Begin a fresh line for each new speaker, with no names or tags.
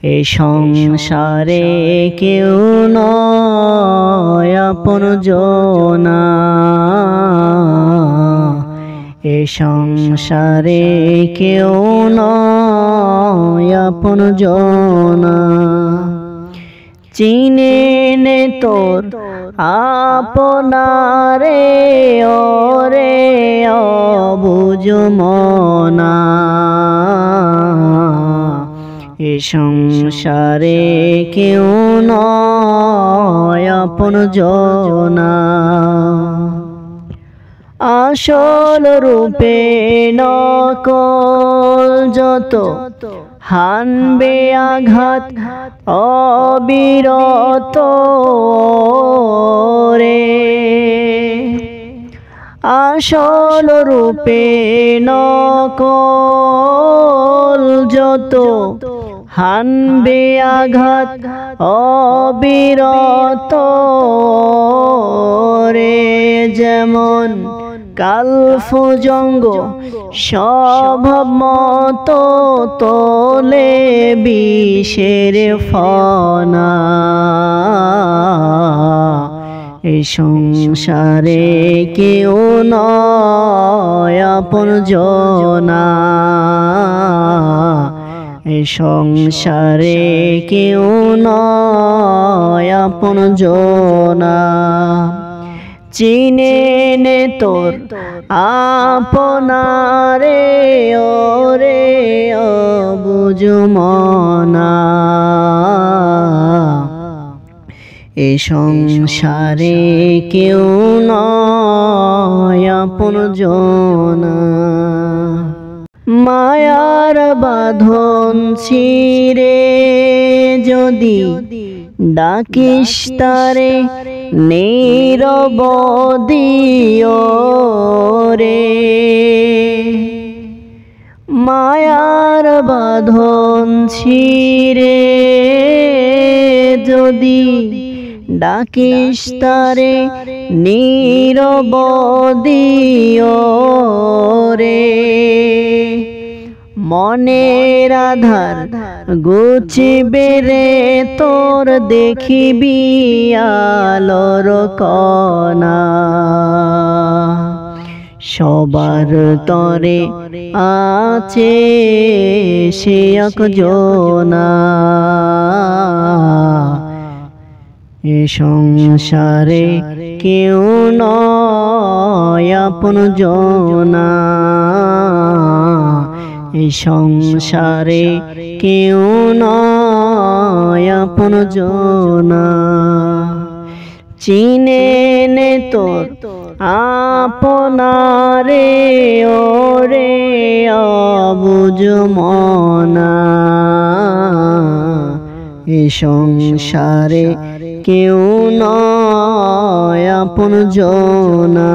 এ সংসারে কেউ নয় আপনজনা, এ সংসারে কেউ নয় আপনজনা। চিনে নে তোর আপনারে ওরে অবুঝ মনা, এ সংসারে কেউ নয় আপনজনা। আসল রূপে নকল যত হানবে আঘাত অবিরত রে, আসল রূপে নকল যত হানবে আঘাত অবিরত রে। যেমন কালফজঙ্গ স্বভাব মতো তোলে বিষের ফনা, এই সংসারে কেউ নয় আপনজনা, এই সংসারে কেউ নয় আপনজনা। চিনে নে তোর আপনারে ওরে অবুঝ মনা, এ সংসারে কেউ নয় আপনজনা। মায়ার বাঁধন ছিঁড়ে যদি ডাকিস তারে নিরবধিও রে, মায়ার বাঁধন ছিঁড়ে যদি ডাকিস তারে নিরবধিও রে। মনের আধার গুছিবে রে তোর দেখিবি আলোর কণা, সবার তরে আছে সে একজনা, এ সংসারে কেউ নয় আপনজনা, এই সংসারে কেউ নয় আপনজনা। চিনে নে তোর আপনারে ওরে অবুঝ মনা, এ সংসারে কেউ নয় আপনজনা।